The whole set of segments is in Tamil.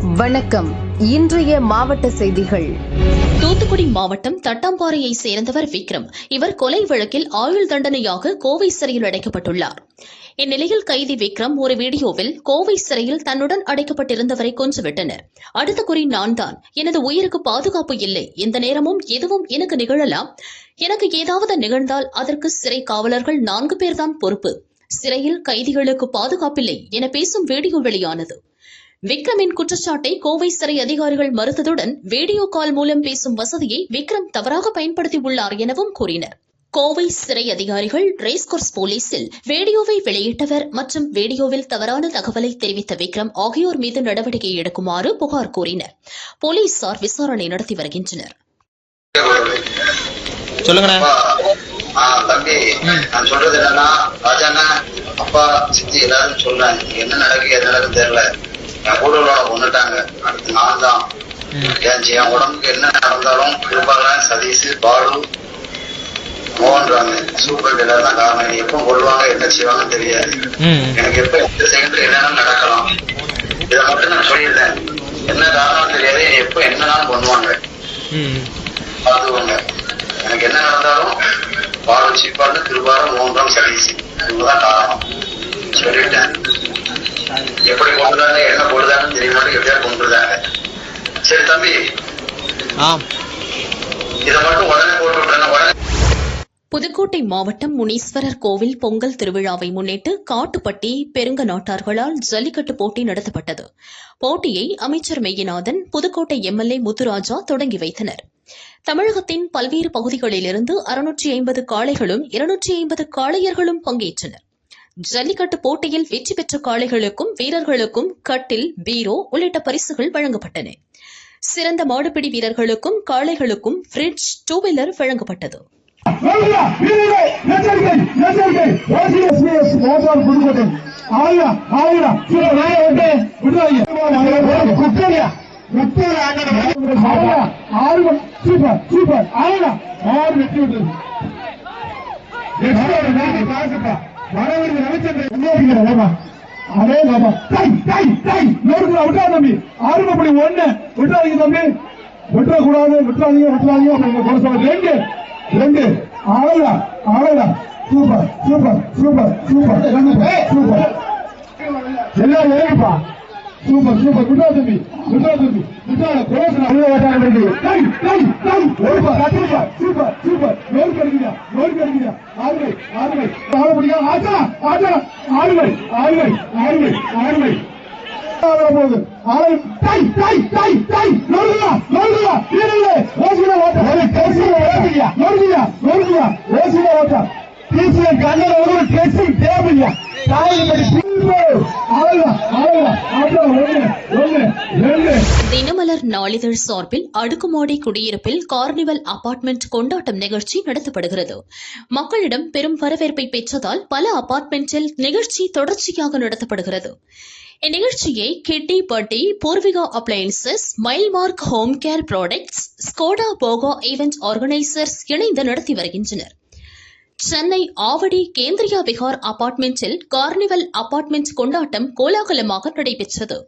வணக்கம். இன்றைய மாவட்ட செய்திகள். தூத்துக்குடி மாவட்டம் தட்டாம்பாறையை சேர்ந்தவர் விக்ரம். இவர் கொலை வழக்கில் ஆயுள் தண்டனையாக கோவை சிறையில் அடைக்கப்பட்டுள்ளார். இந்நிலையில் கைதி விக்ரம் ஒரு வீடியோவில் கோவை சிறையில் தன்னுடன் அடைக்கப்பட்டிருந்தவரை கொன்றுவிட்டனர். அடுத்த குறி நான் தான். எனது உயிருக்கு பாதுகாப்பு இல்லை. எந்த நேரமும் எதுவும் எனக்கு நிகழலாம். எனக்கு ஏதாவது நிகழ்ந்தால் அதற்கு சிறை காவலர்கள் 4 பேர்தான் பொறுப்பு. சிறையில் கைதிகளுக்கு பாதுகாப்பில்லை என பேசும் வீடியோ வெளியானது. விக்ரமின் குற்றச்சாட்டை கோவை சிறை அதிகாரிகள் மறுத்ததுடன் வீடியோ கால் மூலம் பேசும் வசதியை விக்ரம் தவறாக பயன்படுத்தியுள்ளார் எனவும் கூறினர். கோவை சிறை அதிகாரிகள் ரேஸ்கோர்ஸ் போலீசில் வீடியோவை வெளியிட்டவர் மற்றும் வீடியோவில் தவறான தகவலை தெரிவித்த விக்ரம் ஆகியோர் மீது நடவடிக்கை எடுக்குமாறு புகார் கூறினர். போலீசார் விசாரணை நடத்தி வருகின்றனர். தம்பி, நான் சொல்றது என்னன்னா, ராஜாண்ணா, அப்பா, சித்தி எல்லாரும் சொல்றாங்க, என்ன நடக்கு எது நடக்குன்னு தெரியல. என் கூட கொண்டுட்டாங்க. அடுத்து நான் தான் என் உடம்புக்கு என்ன நடந்தாலும் கிருபாலன், சதீஷ், பாலு, மோகன்றாங்க, சூப்பர் எல்லாரும் தான் காரணம். எப்ப கொள்வாங்க, என்ன செய்வாங்கன்னு தெரியாது. எனக்கு எப்ப எந்த செகண்ட்ல என்னன்னு நடக்கலாம். இதை மட்டும் நான் சொல்லியிருந்தேன். என்ன காரணம் தெரியாது. எப்ப என்னன்னாலும் பண்ணுவாங்க. பார்த்துக்கோங்க. எனக்கு என்ன நடந்தாலும் பாலு, சீப்பாடு, கிருபாலன், மோகன்றாம், சதீஷ் இவங்கதான் காரணம் சொல்லிட்டேன். எப்படி கொண்டுறாங்க, என்ன போடுதான்னு தெரிய மாட்டேன். எப்படியா கொண்டுறாங்க. சரி தம்பி, இதை மட்டும் உடனே போட்டு விட்டுறேன். உடனே. புதுக்கோட்டை மாவட்டம் முனீஸ்வரர் கோவில் பொங்கல் திருவிழாவை முன்னிட்டு காட்டுப்பட்டி பெருங்க நாட்டார்களால் ஜல்லிக்கட்டு போட்டி நடத்தப்பட்டது. போட்டியை அமைச்சர் மெய்யநாதன், புதுக்கோட்டை எம்எல்ஏ முத்துராஜா தொடங்கி வைத்தனர். தமிழகத்தின் பல்வேறு பகுதிகளிலிருந்து 650 காளைகளும் 250 காளையர்களும் பங்கேற்றனர். ஜல்லிக்கட்டு போட்டியில் வெற்றி பெற்ற காளைகளுக்கும் வீரர்களுக்கும் கட்டில், பீரோ உள்ளிட்ட பரிசுகள் வழங்கப்பட்டன. சிறந்த மாடுபிடி வீரர்களுக்கும் காளைகளுக்கும் ஃப்ரிட்ஜ், 2 வீலர் வழங்கப்பட்டது. தினமலர் நாளிதழ் சார்பில் அடுக்குமாடி குடியிருப்பில் கார்னிவல் அபார்ட்மெண்ட் கொண்டாட்டம் நிகழ்ச்சி நடத்தப்படுகிறது. மக்களிடம் பெரும் வரவேற்பை பெற்றதால் பல அபார்ட்மெண்டில் நிகழ்ச்சி தொடர்ச்சியாக நடத்தப்படுகிறது. இந்நிகழ்ச்சியை kitty party, Poorvika appliances, Milemark home care products, ஸ்கோடா போகா ஈவென்ட் ஆர்கனைசர்ஸ் இணைந்து நடத்தி வருகின்றனர். சென்னை ஆவடி கேந்திரியா விஹார் அபார்ட்மெண்டில் கார்னிவல் அபார்ட்மெண்ட் கொண்டாட்டம் கோலாகலமாக நடைபெற்றது.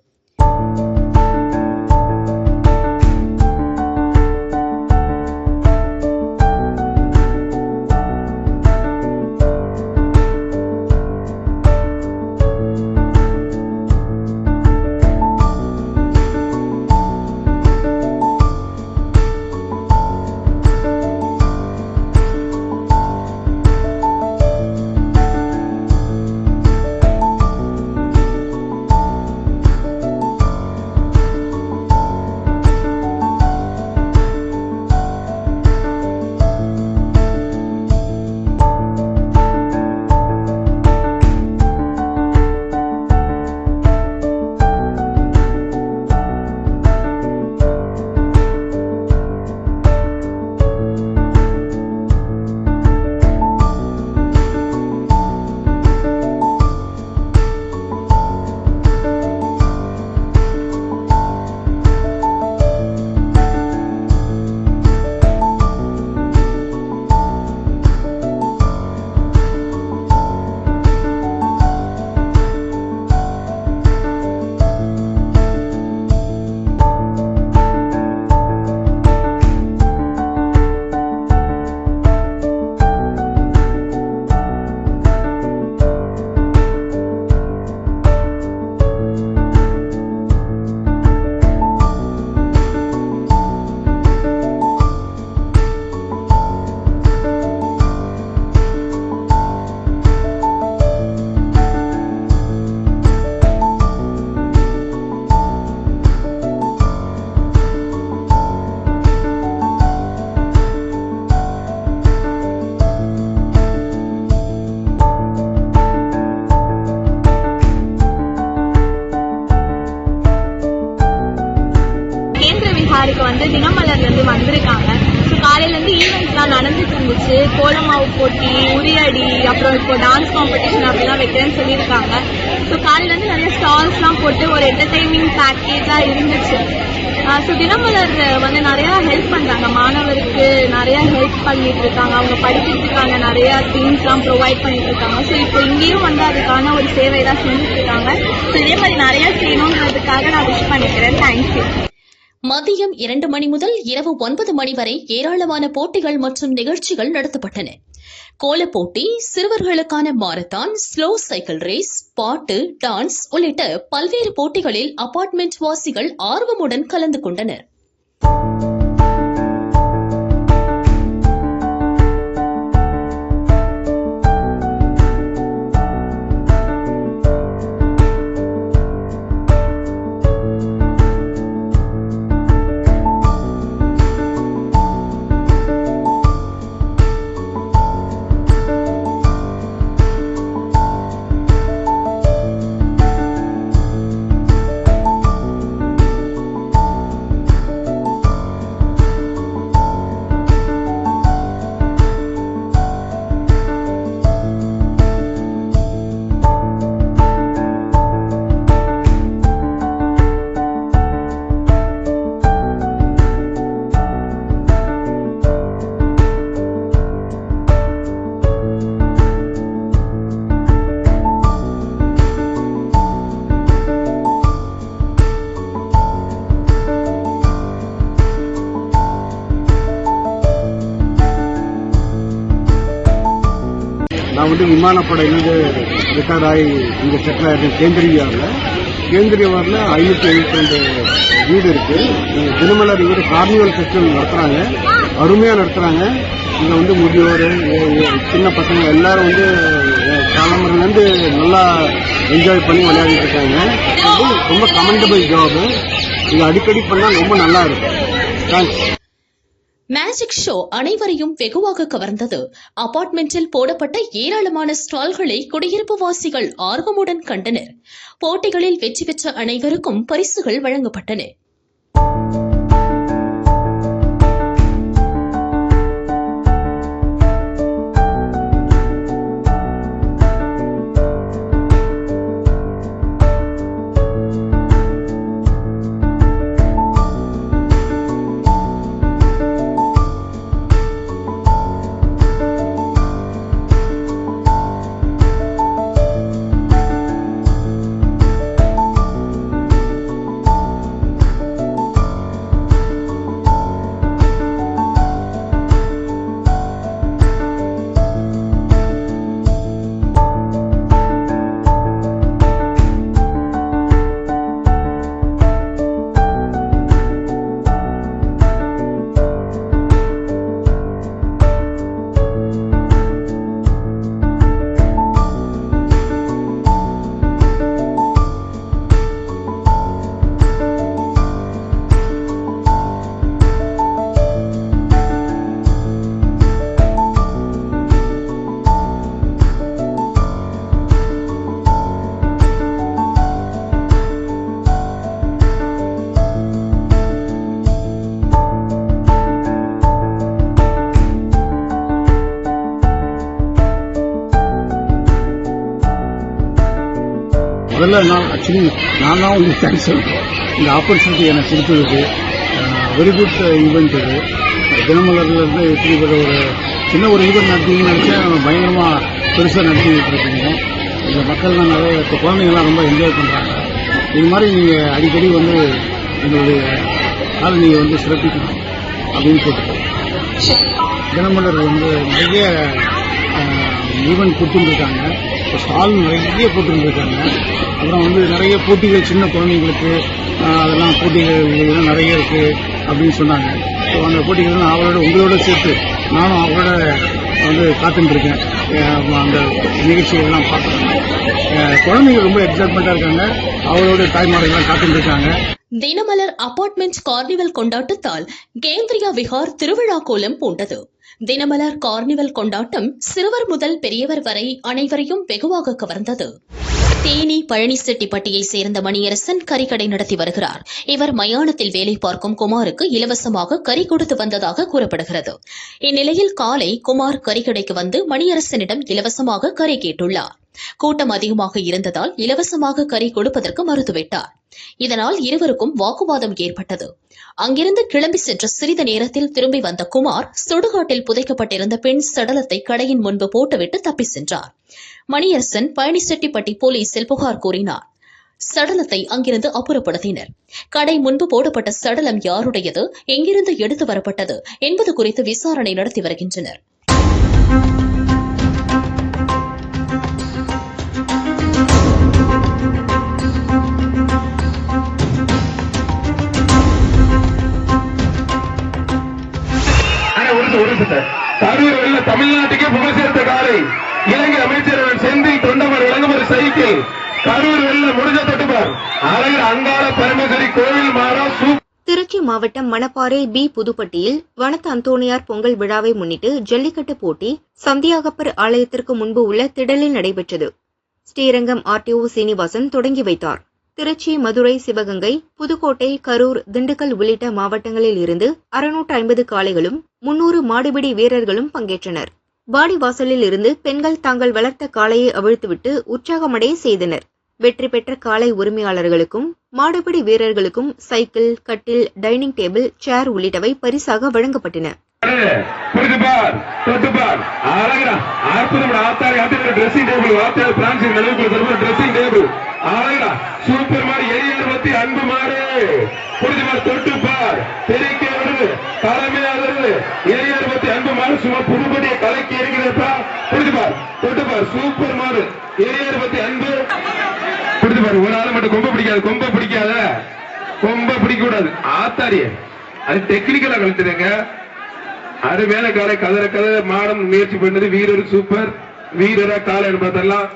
சாருக்கு வந்து தினமலர்லேருந்து வந்திருக்காங்க. ஸோ காலையிலேருந்து ஈவெண்ட்ஸ்லாம் நடந்துட்டு இருந்துச்சு. கோலமாவு போட்டி, உரியடி, அப்புறம் இப்போ டான்ஸ் காம்படிஷன் அப்படிலாம் வைக்கிறேன்னு சொல்லியிருக்காங்க. ஸோ காலையிலேருந்து நிறைய ஸ்டால்ஸ்லாம் போட்டு ஒரு என்டர்டெய்னிங் பேக்கேஜாக இருந்துச்சு. ஸோ தினமலர் வந்து நிறையா ஹெல்ப் பண்ணுறாங்க, மாணவருக்கு நிறையா ஹெல்ப் பண்ணிட்டு இருக்காங்க. அவங்க படிக்கிறதுக்கான நிறையா திங்ஸ்லாம் ப்ரொவைட் பண்ணிட்டு இருக்காங்க. ஸோ இப்போ இங்கேயும் வந்து அதுக்கான ஒரு சேவை தான் செஞ்சுட்டு இருக்காங்க. ஸோ இதே மாதிரி நிறையா செய்யணுன்றதுக்காக நான் விஷ் பண்ணிக்கிறேன். தேங்க்யூ. மதியம் 2 மணி முதல் இரவு 9 மணி வரை ஏராளமான போட்டிகள் மற்றும் நிகழ்ச்சிகள் நடத்தப்பட்டன. கோலப்போட்டி, சிறுவர்களுக்கான மாரத்தான், ஸ்லோ சைக்கிள் ரேஸ், பாட்டு, டான்ஸ் உள்ளிட்ட பல்வேறு போட்டிகளில் அபார்ட்மெண்ட் வாசிகள் ஆர்வமுடன் கலந்து கொண்டனர். நான் வந்து விமானப்படையிலிருந்து ரிட்டையர்ட் ஆகி இங்கே செட்டில் ஆகிருக்கேன். கேந்திரியவாரில் 572 வீடு இருக்கு. தினமலர் வீடு கார்னிவல் ஃபெஸ்டிவல் நடத்துறாங்க, அருமையாக நடத்துறாங்க. இங்கே வந்து முதியோர், சின்ன பசங்க எல்லாரும் வந்து காலம்பரிலேருந்து நல்லா என்ஜாய் பண்ணி விளையாடிட்டு இருக்காங்க. இது ரொம்ப கமெண்டபிள் ஜாப். இது அடிக்கடி பண்ணால் ரொம்ப நல்லா இருக்கும். தேங்க்ஸ். மேஜிக் ஷோ அனைவரையும் வெகுவாக கவர்ந்தது. அபார்ட்மெண்டில் போடப்பட்ட ஏராளமான ஸ்டால்களை குடியிருப்பு வாசிகள் ஆர்வமுடன் கண்டனர். போட்டிகளில் வெற்றி பெற்ற அனைவருக்கும் பரிசுகள் வழங்கப்பட்டன. முதல்ல நான் தான் உங்களுக்கு தேங்க்ஸ் சொல்றேன். இந்த ஆப்பர்ச்சுனிட்டி எனக்கு கொடுத்ததுக்கு. வெரி குட் ஈவெண்ட் இது. தினமலர்லேருந்து இப்படிப்பட்ட ஒரு சின்ன ஒரு ஈவெண்ட் நடத்திங்கன்னு நினச்சேன். பயங்கரமாக பெருசாக நடத்திக்கிட்டு இருக்கீங்க. இந்த மக்கள்லாம் நிறைய இப்போ குழந்தைங்கள்லாம் ரொம்ப என்ஜாய் பண்ணுறாங்க. இது மாதிரி நீங்கள் அடிக்கடி வந்து எங்களுடைய காலனியை வந்து சிறப்பிக்கணும் அப்படின்னு போட்டு தினமலர் வந்து நிறைய ஈவெண்ட் கொடுத்துருக்காங்க. ஸ்டால் நிறைய போட்டுருக்காங்க. அப்புறம் வந்து நிறைய போட்டிகள் சின்ன குழந்தைங்களுக்கு அதெல்லாம் போட்டிகள் இதெல்லாம் நிறைய இருக்கு அப்படின்னு சொன்னாங்க. ஸோ அந்த போட்டிகள்லாம் அவளோட உங்களோட சேர்த்து நானும் அவளோட வந்து காத்துட்டு இருக்கேன். அந்த நிகழ்ச்சிகள்லாம் பார்க்குறாங்க. குழந்தைங்க ரொம்ப எக்ஸைட்மெண்ட்டாக இருக்காங்க. அவளோட தாய்மார்கள்லாம் காத்துட்டு இருக்காங்க. தினமலர் அபார்ட்மெண்ட் கார்னிவல் கொண்டாட்டத்தால் கேந்திரியா விஹார் திருவிழா கோலம் பூண்டது. தினமலர் கார்னிவல் கொண்டாட்டம் சிறுவர் முதல் பெரியவர் வரை அனைவரையும் வெகுவாக கவர்ந்தது. தேனி பழனிசெட்டிப்பட்டியை சேர்ந்த மணியரசன் கறிக்கடை நடத்தி வருகிறார். இவர் மயானத்தில் வேலை பார்க்கும் குமாருக்கு இலவசமாக கறி கொடுத்து வந்ததாக கூறப்படுகிறது. இந்நிலையில் காலை குமார் கறிக்கடைக்கு வந்து மணியரசனிடம் இலவசமாக கறி கேட்டுள்ளார். கூட்டம் அதிகமாக இருந்ததால் இலவசமாக கறி கொடுப்பதற்கு மறுத்துவிட்டார். இதனால் இருவருக்கும் வாக்குவாதம் ஏற்பட்டது. அங்கிருந்து கிளம்பி சென்ற சிறிது நேரத்தில் திரும்பி வந்த குமார் சுடுகாட்டில் புதைக்கப்பட்டிருந்த பெண் சடலத்தை கடையின் முன்பு போட்டுவிட்டு தப்பி சென்றார். மணியரசன் பழனிசெட்டிப்பட்டி போலீசில் புகார் கூறினார். சடலத்தை அங்கிருந்து அப்புறப்படுத்தினர். கடை முன்பு போடப்பட்ட சடலம் யாருடையது, எங்கிருந்து எடுத்து வரப்பட்டது என்பது குறித்து விசாரணை நடத்தி வருகின்றனர். கரூர் வெள்ள தமிழ்நாட்டுக்கே புகழ் சேர்த்த காலை இலங்கை அமைச்சர் செந்தில் தொண்டமர் விளங்குமர் சைக்கிள் கரூர் வெள்ள முடிஞ்ச தொட்டுப்பார் அழகர் அங்காள பரமேஸ்வரி கோவில் மாறா. திருச்சி மாவட்டம் மணப்பாறை பி புதுப்பட்டியில் வனத்து அந்தோணியார் பொங்கல் விழாவை முன்னிட்டு ஜல்லிக்கட்டு போட்டி சந்தியாகப்பர் ஆலயத்திற்கு முன்பு உள்ள திடலில் நடைபெற்றது. ஸ்ரீரங்கம் ஆர்டிஓ சீனிவாசன் தொடங்கி வைத்தார். திருச்சி, மதுரை, சிவகங்கை, புதுக்கோட்டை, கரூர், திண்டுக்கல் உள்ளிட்ட மாவட்டங்களில் இருந்து 650 காளைகளும் 300 மாடுபிடி வீரர்களும் பங்கேற்றனர். வாடிவாசலில் இருந்து பெண்கள் தாங்கள் வளர்த்த காளையை அவிழ்த்துவிட்டு உற்சாகமடைய செய்தனர். வெற்றி பெற்ற காளை உரிமையாளர்களுக்கும் மாடுபிடி வீரர்களுக்கும் சைக்கிள், கட்டில், டைனிங் டேபிள், சேர் உள்ளிட்டவை பரிசாக வழங்கப்பட்டன. சூப்பர் மாடு எரியார் பத்தி அன்பு மாடு புரிஞ்சுமார் தொட்டுப்பார் பெருக்கே வருது தலைமையா வருது எரியார் பத்தி அன்பு மாடு சும்மா புதுப்பட்டியை கலக்கி இருக்கிறப்பா புரிஞ்சுப்பார் தொட்டுப்பார் சூப்பர் மாடு எரியார் பத்தி அன்பு புரிஞ்சுப்பார். ஒரு ஆள் மட்டும் கொம்ப பிடிக்காத கொம்ப பிடிக்க கூடாது ஆத்தாரிய அது டெக்னிக்கலா கழிச்சுருங்க. அருமையான காலை கதற மாடம் முயற்சி பண்ணது வீரர் சூப்பர் வீரரா காலை பார்த்தெல்லாம்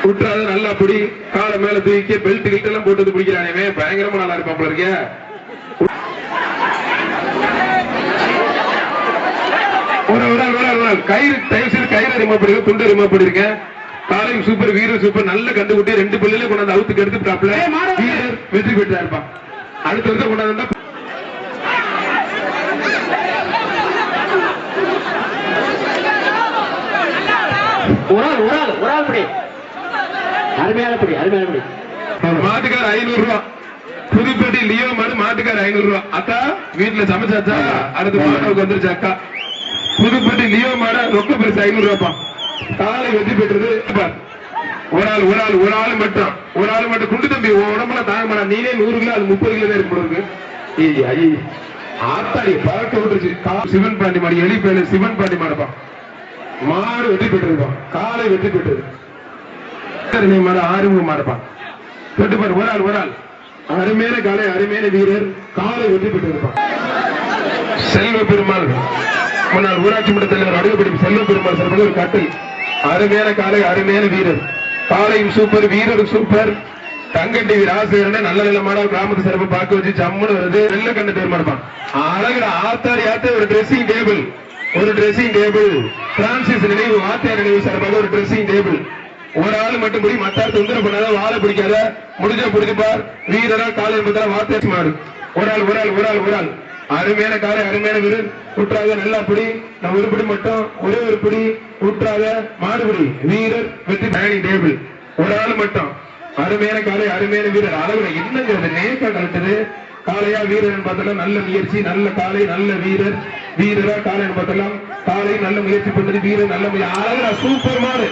விட்டுறாத நல்லா பிடி காலை மேல தூக்கி பெல்ட் கிட்ட எல்லாம் போட்டு பிடிக்கிறானே பயங்கரமா நல்லா இருப்பான் போல இருக்க. ஒரு கயிறு தயவு செய்து கயிறு ரிமூவ் பண்ணிருக்க துண்டு ரிமூவ் பண்ணிருக்கேன். காலையும் சூப்பர் வீரர் சூப்பர் நல்ல கண்டுபிடி 2 பிள்ளைல கொண்டாந்து அவுத்துக்கு எடுத்துட்டாப்ல வீரர் வெற்றி பெற்றா இருப்பான். அடுத்த வருஷம் கொண்டாந்து ஒரு ஆள் படி மாட்டுக்கார 500 ரூபா புதுப்பேட்டை லியோ மாடு மாட்டுக்கார 500 ரூபா. அக்கா வீட்டுல சமைச்சாச்சா அடுத்த மாட்டுக்கு வந்துருச்சு அக்கா புதுப்பேட்டை லியோ மாட ரொக்க பரிசு 500 ரூபாப்பா. காலை வெற்றி பெற்றது ஒரு ஆள் மட்டும் குண்டு தம்பி உடம்புல தாங்க மாட்டா நீனே 100 கிலோ அது 30 கிலோ தான் இருக்கு. ஆத்தாடி பறக்க விட்டுருச்சு. சிவன் பாண்டி மாடு எலிப்பேல சிவன் பாண்டி மாடுப்பா மாடு வெற்றி பெற்றிருப்பான். காலை வெற்றி பெற்றது மாடு ஆறுமுக மாடுப்பான் தொட்டுப்பார். ஒரு ஆள் அருமையான காலை அருமையான வீரர் காலை வெற்றி பெற்றிருப்பான். செல்வ பெருமாள் முன்னாள் ஊராட்சி மன்ற தலைவர் அடுக்கப்படி செல்வ பெருமாள் சார் ஒரு கட்டில் அருமையான காலை அருமையான வீரர் காலையும் சூப்பர் வீரரும் சூப்பர். தங்கட்டி ராசகரனை நல்ல நல்ல மாடா கிராமத்து சிறப்பு பார்க்க வச்சு சம்முன்னு வருது. வெள்ள கண்ணு பேர் மாடுப்பான். அழகுற ஆத்தாரி ஒரு ட்ரெஸ்ஸிங் டேபிள் பிரான்சிஸ் நினைவு வாத்தியார் நினைவு சார்பாக ஒரு ட்ரெஸ்ஸிங் டேபிள். ஒரு ஆள் மட்டும் பிடி மத்தார் தொந்தர பண்ணாத வாழை பிடிக்காத முடிஞ்சா பிடிச்சுப்பார். வீரரா காலை என்பதால் வாத்தியார் மாடு. ஒரு ஆள் அருமையான காலை அருமையான வீரர் உற்றாக நல்லா பிடி. நம்ம ஒரு பிடி மட்டும் ஒரே ஒரு பிடி உற்றாக மாடுபிடி வீரர் வெற்றி டைனிங் டேபிள். ஒரு ஆள் மட்டும் அருமையான காலை அருமையான வீரர். அளவுல என்னங்கிறது நேக்கா கலட்டது காளையா வீரர் பார்த்தலாம் நல்ல முயற்சி நல்ல காலை நல்ல வீரரா காலை பார்த்தலாம் காலை நல்ல முயற்சி பண்ணது வீரர் நல்ல அழகா சூப்பர் மாடு